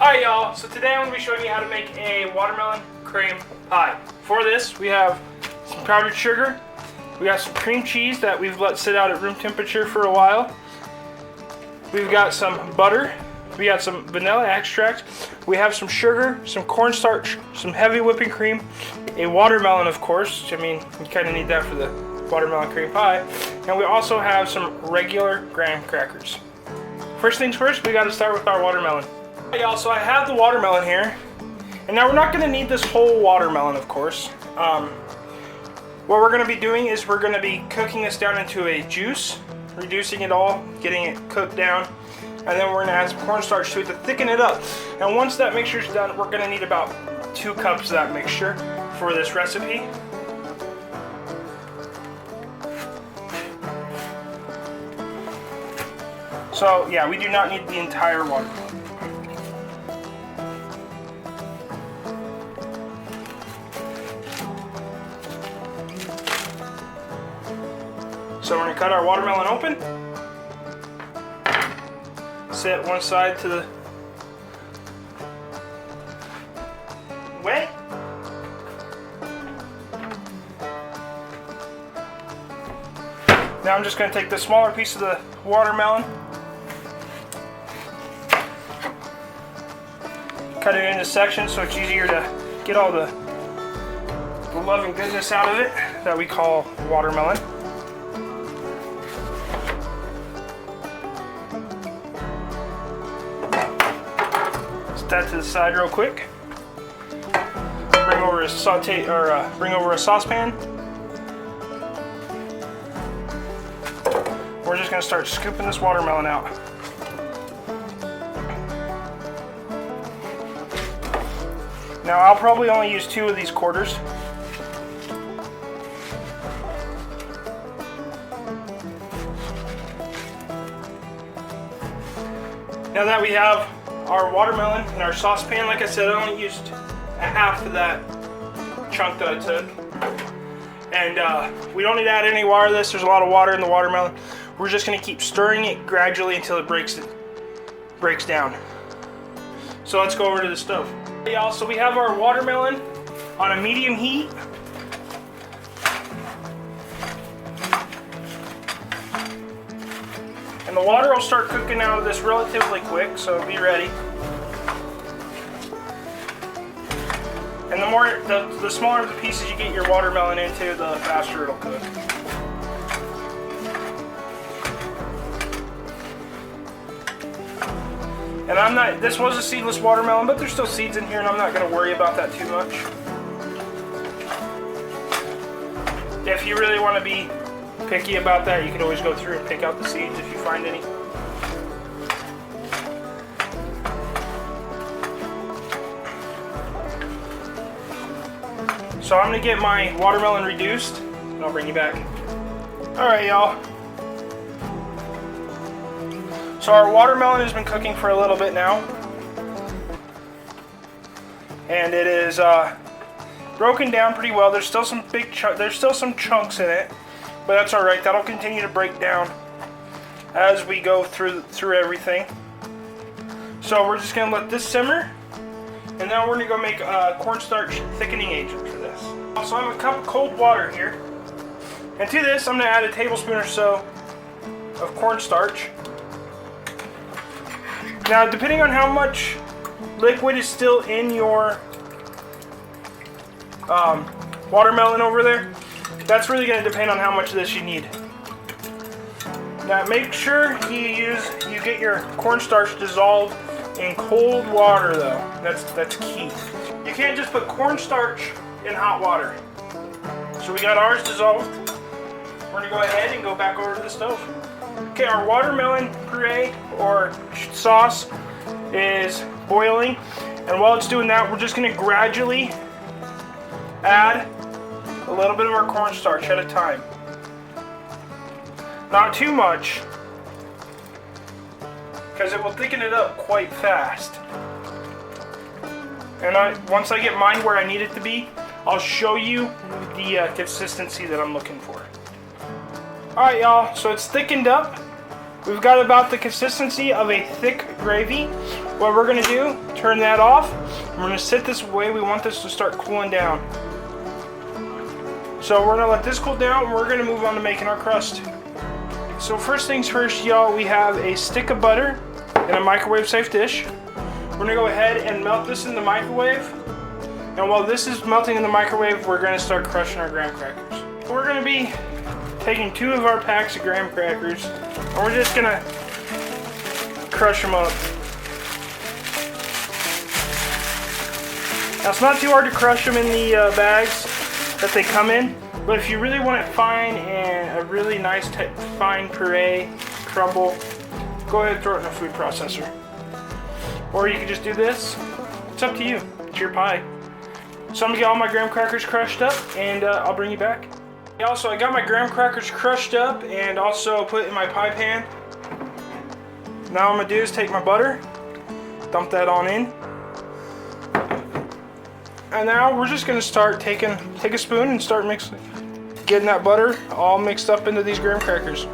Alright y'all, so today I'm going to be showing you how to make a watermelon cream pie. For this, we have some powdered sugar, we got some cream cheese that we've let sit out at room temperature for a while, we've got some butter, we got some vanilla extract, we have some sugar, some cornstarch, some heavy whipping cream, a watermelon of course, I mean you kind of need that for the watermelon cream pie, and we also have some regular graham crackers. First things first, we got to start with our watermelon. Hey y'all, so I have the watermelon here, and now we're not going to need this whole watermelon of course. What we're going to be doing is we're going to be cooking this down into a juice, reducing it all, getting it cooked down, and then we're going to add some cornstarch to it to thicken it up. And once that mixture is done, we're going to need about 2 cups of that mixture for this recipe. So yeah, we do not need the entire watermelon. So we're going to cut our watermelon open, set one side to the way. Now I'm just going to take the smaller piece of the watermelon, cut it into sections so it's easier to get all the love and goodness out of it that we call watermelon. That to the side real quick. Bring over a bring over a saucepan. We're just going to start scooping this watermelon out. Now I'll probably only use 2 of these quarters. Now that we have our watermelon in our saucepan, like I said, I only used a half of that chunk that I took. And we don't need to add any water to this. There's a lot of water in the watermelon. We're just going to keep stirring it gradually until it breaks down. So let's go over to the stove. Hey y'all, so we have our watermelon on a medium heat. And the water will start cooking out of this relatively quick, so be ready. And the smaller the pieces you get your watermelon into, the faster it'll cook. And this was a seedless watermelon, but there's still seeds in here, and I'm not going to worry about that too much. If you really want to be picky about that, you can always go through and pick out the seeds if you find any. So I'm going to get my watermelon reduced, and I'll bring you back. Alright y'all. So our watermelon has been cooking for a little bit now. And it is broken down pretty well. There's still some chunks in it. But that's alright, that'll continue to break down as we go through everything. So we're just going to let this simmer, and now we're going to go make a cornstarch thickening agent for this. So I have a cup of cold water here, and to this I'm going to add a tablespoon or so of cornstarch. Now depending on how much liquid is still in your watermelon over there, that's really going to depend on how much of this you need. Now make sure you get your cornstarch dissolved in cold water though. That's key. You can't just put cornstarch in hot water. So we got ours dissolved. We're going to go ahead and go back over to the stove. Okay, our watermelon puree or sauce is boiling. And while it's doing that, we're just going to gradually add a little bit of our cornstarch at a time. Not too much, because it will thicken it up quite fast. And once I get mine where I need it to be, I'll show you the consistency that I'm looking for. Alright y'all, so it's thickened up. We've got about the consistency of a thick gravy. what we're gonna do, turn that off. We're gonna sit this away. We want this to start cooling down. So we're gonna let this cool down and we're gonna move on to making our crust. So first things first, y'all, we have a stick of butter in a microwave safe dish. We're gonna go ahead and melt this in the microwave. And while this is melting in the microwave, we're gonna start crushing our graham crackers. We're gonna be taking 2 of our packs of graham crackers and we're just gonna crush them up. Now it's not too hard to crush them in the bags that they come in, but if you really want it fine and a really nice fine puree crumble, go ahead and throw it in a food processor. Or you can just do this. It's up to you. It's your pie. So I'm gonna get all my graham crackers crushed up and I'll bring you back. Also, I got my graham crackers crushed up and also put in my pie pan. Now what I'm gonna do is take my butter, dump that on in. And now we're just gonna start take a spoon and start getting that butter all mixed up into these graham crackers.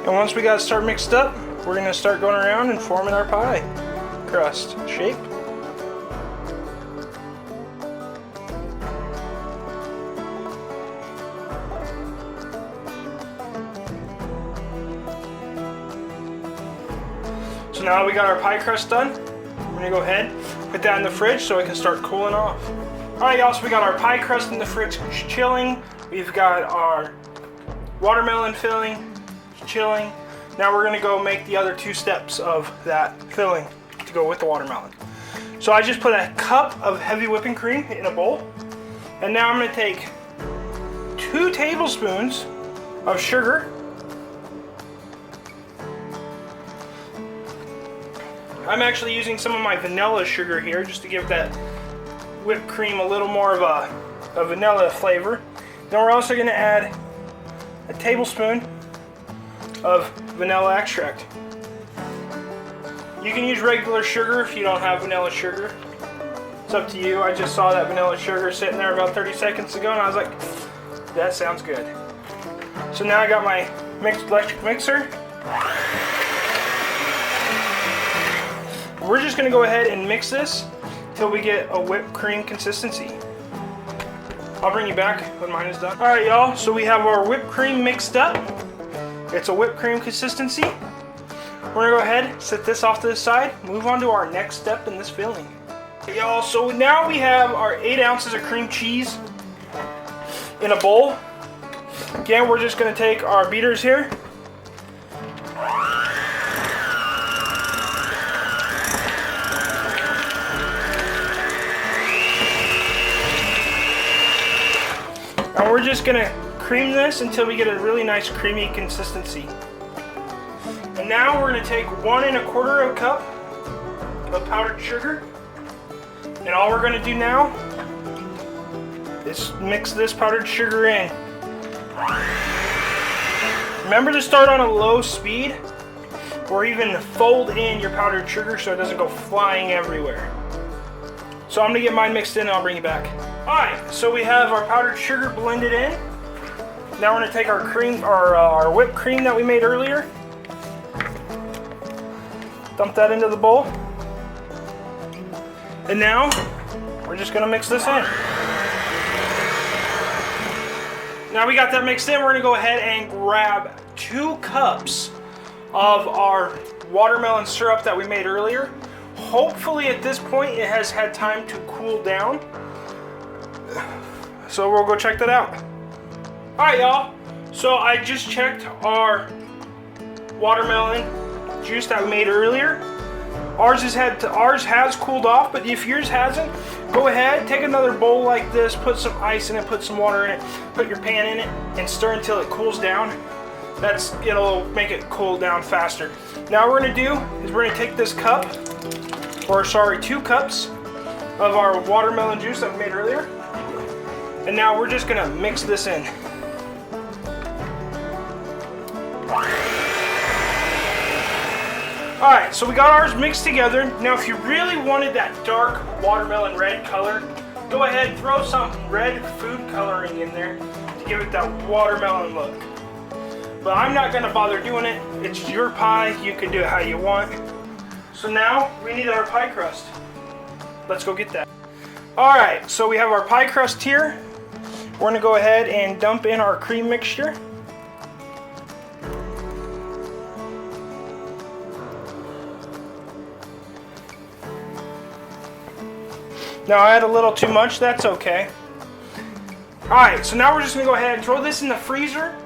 And once we got it start mixed up, we're gonna start going around and forming our pie crust shape. So now we got our pie crust done. We're gonna go ahead, put that in the fridge so it can start cooling off. All right, y'all, so we got our pie crust in the fridge chilling. We've got our watermelon filling chilling. Now we're gonna go make the other 2 steps of that filling to go with the watermelon. So I just put a cup of heavy whipping cream in a bowl. And now I'm gonna take 2 tablespoons of sugar. I'm actually using some of my vanilla sugar here just to give that whipped cream a little more of a vanilla flavor. Then we're also gonna add a tablespoon of vanilla extract. You can use regular sugar if you don't have vanilla sugar. It's up to you. I just saw that vanilla sugar sitting there about 30 seconds ago and I was like, that sounds good. So now I got my mixed electric mixer. We're just gonna go ahead and mix this till we get a whipped cream consistency. I'll bring you back when mine is done. All right, y'all, so we have our whipped cream mixed up. It's a whipped cream consistency. We're gonna go ahead, set this off to the side, move on to our next step in this filling. Y'all, so now we have our 8 ounces of cream cheese in a bowl. Again, we're just gonna take our beaters here. And we're just gonna cream this until we get a really nice creamy consistency. And now we're gonna take 1 1/4 cup of powdered sugar. And all we're gonna do now is mix this powdered sugar in. Remember to start on a low speed or even fold in your powdered sugar so it doesn't go flying everywhere. So I'm gonna get mine mixed in and I'll bring you back. All right, so we have our powdered sugar blended in. Now we're gonna take our cream, our whipped cream that we made earlier. Dump that into the bowl. And now we're just gonna mix this in. Now we got that mixed in, we're gonna go ahead and grab 2 cups of our watermelon syrup that we made earlier. Hopefully at this point it has had time to cool down. So we'll go check that out. All right, y'all. So I just checked our watermelon juice that we made earlier. Ours has cooled off, but if yours hasn't, go ahead, take another bowl like this, put some ice in it, put some water in it, put your pan in it, and stir until it cools down. It'll make it cool down faster. Now what we're gonna do is we're gonna take this cup, 2 cups of our watermelon juice that we made earlier. And now we're just gonna mix this in. Alright, so we got ours mixed together. Now if you really wanted that dark watermelon red color, go ahead and throw some red food coloring in there to give it that watermelon look. But I'm not going to bother doing it. It's your pie. You can do it how you want. So now we need our pie crust. Let's go get that. Alright, so we have our pie crust here. We're going to go ahead and dump in our cream mixture. Now I had a little too much, that's okay. Alright, so now we're just going to go ahead and throw this in the freezer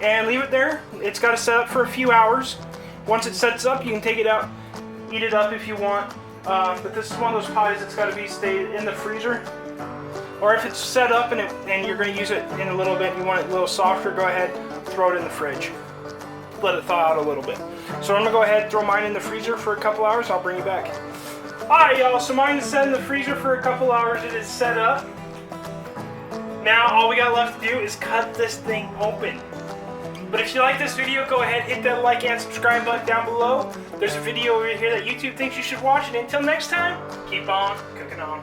and leave it there. It's got to set up for a few hours. Once it sets up, you can take it out, eat it up if you want. But this is one of those pies that's got to be stayed in the freezer. Or if it's set up and you're going to use it in a little bit, you want it a little softer, go ahead, throw it in the fridge. Let it thaw out a little bit. So I'm going to go ahead and throw mine in the freezer for a couple hours. I'll bring you back. Alright y'all, so mine is set in the freezer for a couple hours. It is set up. Now all we got left to do is cut this thing open. But if you like this video, go ahead, hit that like and subscribe button down below. There's a video over here that YouTube thinks you should watch. And until next time, keep on cooking on.